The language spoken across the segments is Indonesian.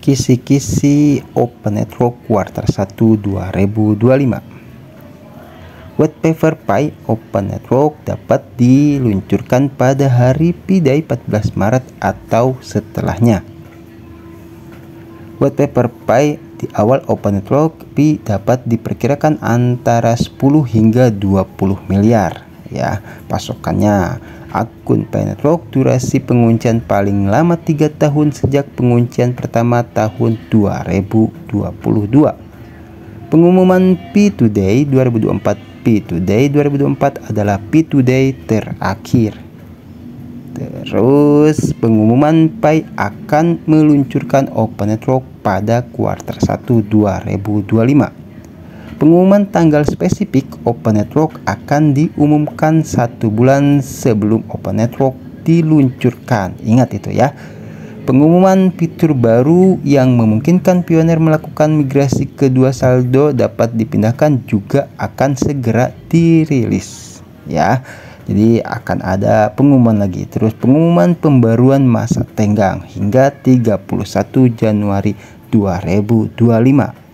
kisi-kisi Open Network kuartal 1 2025. White Paper Pi Open Network dapat diluncurkan pada hari P-Day 14 Maret atau setelahnya. White Paper Pi di awal Open Network Pi dapat diperkirakan antara 10 hingga 20 miliar ya pasokannya. Akun Pi Network durasi penguncian paling lama 3 tahun sejak penguncian pertama tahun 2022. Pengumuman P2Day 2024 P2Day 2024 adalah P2Day terakhir. Terus pengumuman Pi akan meluncurkan Open Network pada kuartal 1 2025. Pengumuman tanggal spesifik Open Network akan diumumkan 1 bulan sebelum Open Network diluncurkan. Ingat itu ya. Pengumuman fitur baru yang memungkinkan pioner melakukan migrasi kedua saldo dapat dipindahkan juga akan segera dirilis ya. Jadi akan ada pengumuman lagi. Terus pengumuman pembaruan masa tenggang hingga 31 Januari 2025.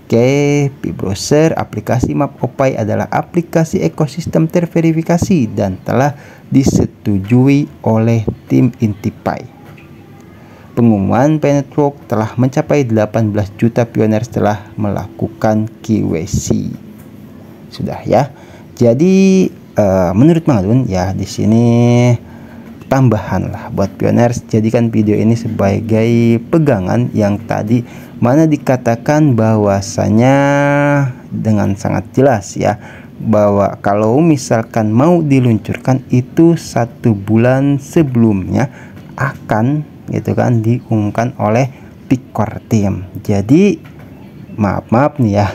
Oke, Pi Browser aplikasi Map.py adalah aplikasi ekosistem terverifikasi dan telah disetujui oleh tim inti Pi. Pengumuman Pi Network telah mencapai 18 juta pioner setelah melakukan KYC. Sudah ya. Jadi menurut Mang Adun ya di sini tambahan lah buat pioners. Jadikan video ini sebagai pegangan yang tadi mana dikatakan bahwasanya dengan sangat jelas ya bahwa kalau misalkan mau diluncurkan itu 1 bulan sebelumnya akan gitu kan diumumkan oleh Picor Team. Jadi maaf nih ya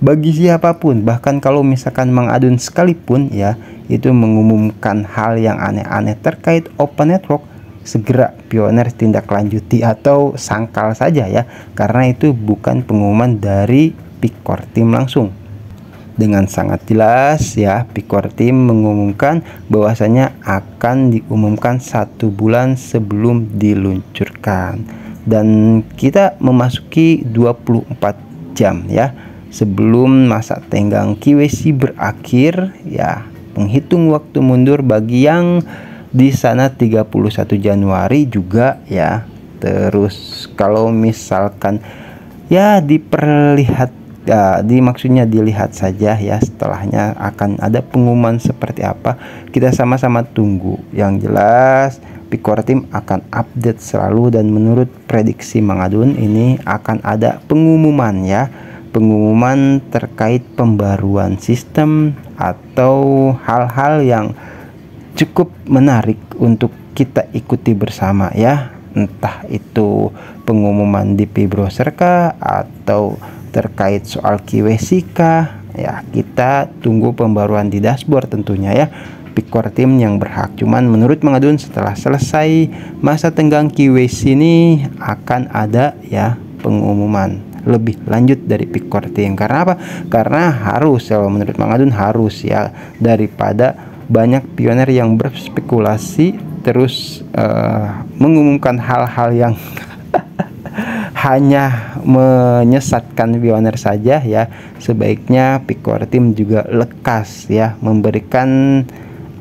bagi siapapun, bahkan kalau misalkan Mang Adun sekalipun ya itu mengumumkan hal yang aneh-aneh terkait Open Network, segera pioner tindak lanjuti atau sangkal saja ya, karena itu bukan pengumuman dari Picor Team langsung. Dengan sangat jelas ya Picor Team mengumumkan bahwasanya akan diumumkan 1 bulan sebelum diluncurkan, dan kita memasuki 24 jam ya sebelum masa tenggang KYC berakhir ya. Penghitung waktu mundur bagi yang di sana 31 Januari juga ya. Terus kalau misalkan ya diperlihat ya, maksudnya dilihat saja ya, setelahnya akan ada pengumuman seperti apa, kita sama-sama tunggu. Yang jelas Picor Team akan update selalu, dan menurut prediksi Mang Adun ini akan ada pengumuman ya, pengumuman terkait pembaruan sistem atau hal-hal yang cukup menarik untuk kita ikuti bersama ya. Entah itu pengumuman di Pi Browser kah, atau terkait soal KYC kah ya, kita tunggu pembaruan di dashboard tentunya ya. Picor Team yang berhak. Cuman menurut Mang Adun setelah selesai masa tenggang KYC ini akan ada ya pengumuman lebih lanjut dari Picor Team. Karena apa? Karena harus, kalau menurut Mang Adun harus ya, daripada banyak pioner yang berspekulasi terus mengumumkan hal-hal yang hanya menyesatkan pioner saja ya. Sebaiknya Picor Team juga lekas ya memberikan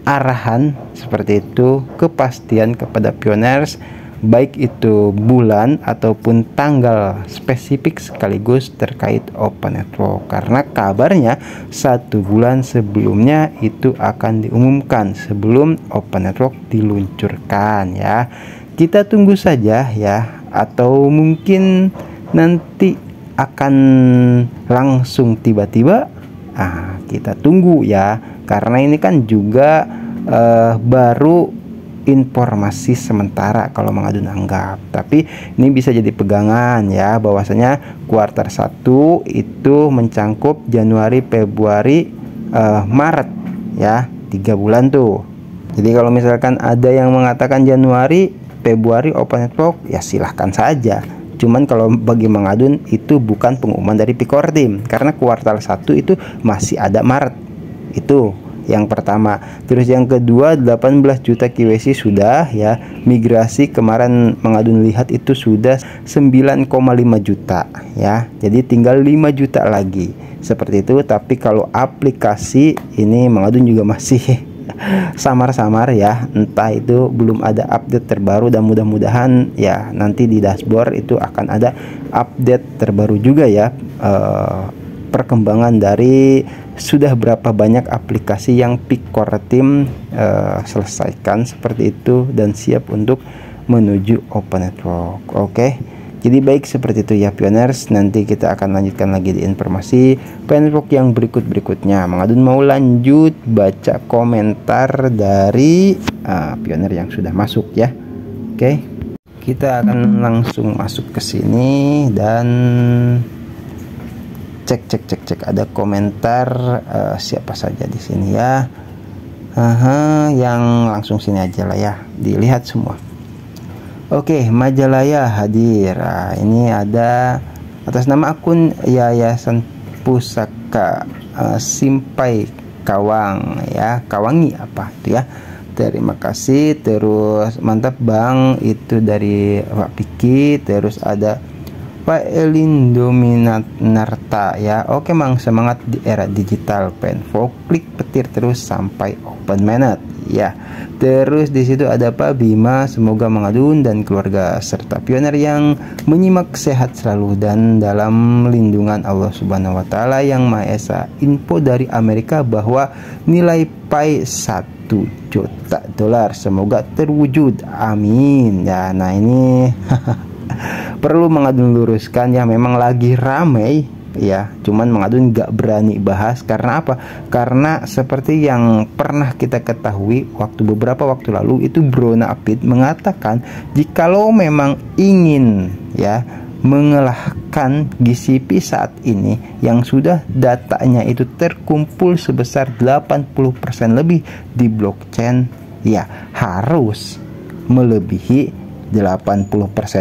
arahan seperti itu, kepastian kepada pioners, baik itu bulan ataupun tanggal spesifik sekaligus terkait Open Network. Karena kabarnya 1 bulan sebelumnya itu akan diumumkan sebelum Open Network diluncurkan ya. Kita tunggu saja ya, atau mungkin nanti akan langsung tiba-tiba. Kita tunggu ya, karena ini kan juga baru informasi sementara kalau Mang Adun anggap, tapi ini bisa jadi pegangan ya bahwasanya kuartal 1 itu mencangkup Januari, Februari, Maret ya, 3 bulan tuh. Jadi kalau misalkan ada yang mengatakan Januari, Februari Open Network ya silahkan saja. Cuman kalau bagi Mang Adun itu bukan pengumuman dari Picor Team, karena kuartal 1 itu masih ada Maret itu yang pertama. Terus yang kedua 18 juta KYC sudah ya. Migrasi kemarin Mengadun lihat itu sudah 9,5 juta ya. Jadi tinggal 5 juta lagi. Seperti itu. Tapi kalau aplikasi ini Mengadun juga masih samar-samar ya, entah itu belum ada update terbaru, dan mudah-mudahan ya nanti di dashboard itu akan ada update terbaru juga ya, perkembangan dari sudah berapa banyak aplikasi yang Core Team selesaikan seperti itu dan siap untuk menuju Open Network. Oke. Jadi baik seperti itu ya Pioners. Nanti kita akan lanjutkan lagi di informasi Open Network yang berikutnya. Mengadun mau lanjut baca komentar dari Pioner yang sudah masuk ya. Oke. Kita akan langsung masuk ke sini dan cek ada komentar siapa saja di sini ya. Yang langsung sini aja lah ya, dilihat semua. Oke, Majalaya hadir. Ini ada atas nama akun Yayasan Pusaka Simpai Kawang ya, Kawangi apa itu ya. Terima kasih. Terus mantap Bang, itu dari Pak Piki. Terus ada Pak Elindo Minarta ya. Oke Mang, semangat di era digital Penfo, klik petir terus sampai Open Mainnet ya. Terus di situ ada Pak Bima, semoga Mengadun dan keluarga serta Pioner yang menyimak sehat selalu dan dalam lindungan Allah Subhanahu wa taala yang Maha Esa. Info dari Amerika bahwa nilai Pi 1 juta dolar semoga terwujud. Amin. Ya, nah ini perlu Mengadun luruskan ya, memang lagi ramai ya, cuman Mengadun nggak berani bahas karena apa? Karena seperti yang pernah kita ketahui beberapa waktu lalu itu Brona Apit mengatakan jikalau memang ingin ya mengalahkan GCP saat ini yang sudah datanya itu terkumpul sebesar 80% lebih di blockchain ya, harus melebihi 80%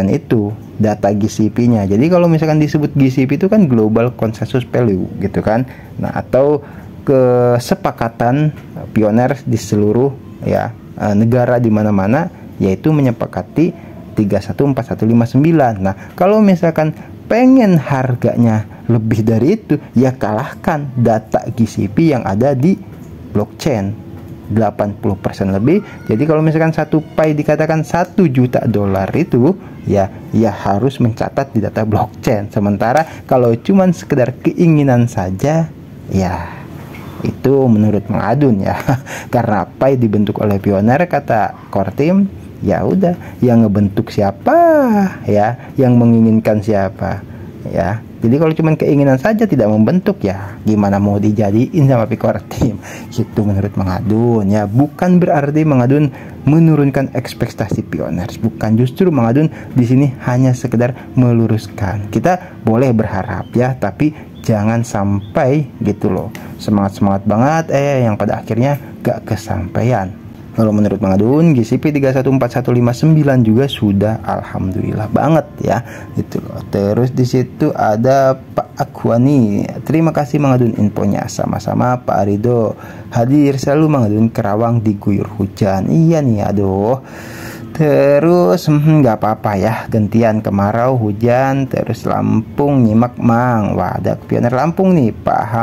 itu data GCP-nya. Jadi kalau misalkan disebut GCP itu kan Global Consensus Value gitu kan. Nah, atau kesepakatan Pioner di seluruh ya negara di mana-mana, yaitu menyepakati 314159. Nah, kalau misalkan pengen harganya lebih dari itu, ya kalahkan data GCP yang ada di blockchain 80% lebih. Jadi kalau misalkan satu Pi dikatakan 1 juta dolar itu ya harus mencatat di data blockchain. Sementara kalau cuman sekedar keinginan saja ya itu menurut Mengadun ya karena Pi dibentuk oleh Pioner kata Core Team, ya udah yang ngebentuk siapa ya, yang menginginkan siapa ya. Jadi kalau cuma keinginan saja tidak membentuk, ya gimana mau dijadiin sama Core Team? Itu menurut Mengadun ya. Bukan berarti Mengadun menurunkan ekspektasi Pioners, bukan, justru Mengadun di sini hanya sekedar meluruskan. Kita boleh berharap ya, tapi jangan sampai gitu loh semangat banget yang pada akhirnya gak kesampaian. Kalau menurut Mengadun, GCP 314159 juga sudah alhamdulillah banget ya, gitu loh. Terus di situ ada Pak Akwani. Terima kasih Mengadun infonya. Sama-sama Pak Arido. Hadir selalu Mengadun, Kerawang diguyur hujan. Iya nih, aduh. Terus nggak apa-apa ya, gantian kemarau hujan. Terus Lampung nyimak Mang. Wah, ada Pioner Lampung nih, Pak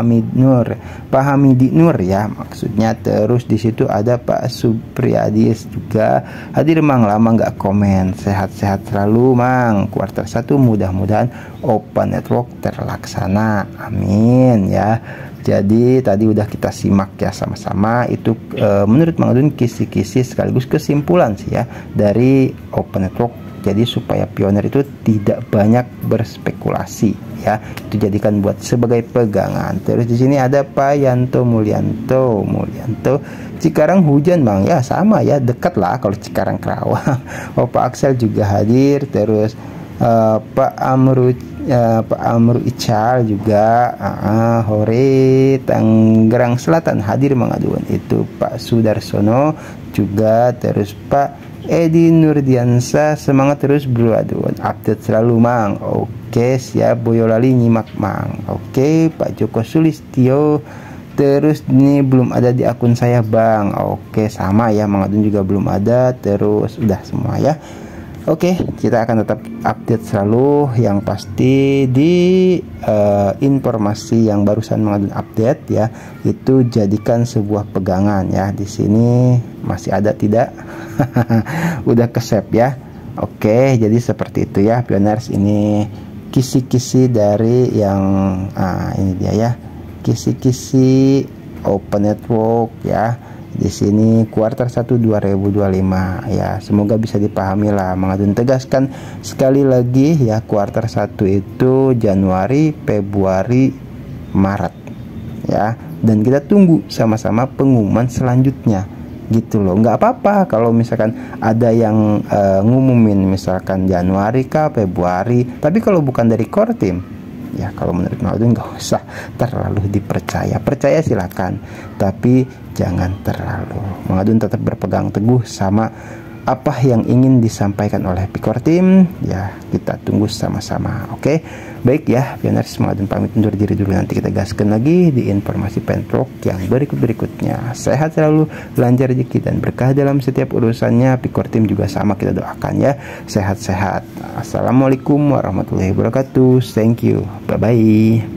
Hamidi Nur ya maksudnya. Terus di situ ada Pak Supriyadis juga hadir Mang, lama nggak komen. Sehat-sehat selalu Mang. Kuartal 1 mudah-mudahan Open Network terlaksana, amin ya. Jadi tadi udah kita simak ya sama-sama itu menurut Mengadun kisi-kisi sekaligus kesimpulan sih ya dari Open Network. Jadi supaya Pioner itu tidak banyak berspekulasi ya, itu jadikan buat sebagai pegangan. Terus di sini ada Pak Yanto Mulyanto. Cikarang hujan Bang ya, sama ya, dekat lah kalau Cikarang Kerawang. Oh, Pak Aksel juga hadir. Terus Pak Amru Ical juga Hore Tangerang Selatan hadir Mengadun. Itu Pak Sudarsono juga. Terus Pak Edi Nurdiansa, semangat terus bro, aduh update selalu Mang. Oke siap, Boyolali nyimak Mang. Oke Pak Joko Sulistyo Terus ini belum ada di akun saya Bang. Oke, sama ya, Mang Adun juga belum ada. Terus udah semua ya. Oke, kita akan tetap update selalu. Yang pasti di informasi yang barusan Mang Adun update ya, itu jadikan sebuah pegangan ya. Di sini masih ada tidak? Udah ke-save ya. Oke, jadi seperti itu ya Pioners. Ini kisi-kisi dari yang ini dia ya. Kisi-kisi Open Network ya. Di sini kuartal 1 2025 ya, semoga bisa dipahami lah. Mang Adun tegaskan sekali lagi ya, kuartal 1 itu Januari, Februari, Maret ya, dan kita tunggu sama-sama pengumuman selanjutnya gitu loh. Nggak apa-apa kalau misalkan ada yang ngumumin misalkan Januari kah, Februari, tapi kalau bukan dari core team ya, kalau menurut Mang Adun nggak usah terlalu dipercaya. Percaya silakan, tapi jangan terlalu. Mang Adun tetap berpegang teguh sama apa yang ingin disampaikan oleh Picor Team ya, kita tunggu sama-sama. Oke, baik ya Pioners, Mang Adun pamit undur diri dulu. Nanti kita gaskan lagi di informasi pentrok yang berikut-berikutnya. Sehat selalu, lancar rezeki dan berkah dalam setiap urusannya. Picor Team juga sama, kita doakan ya, sehat-sehat. Assalamualaikum warahmatullahi wabarakatuh. Thank you, bye bye.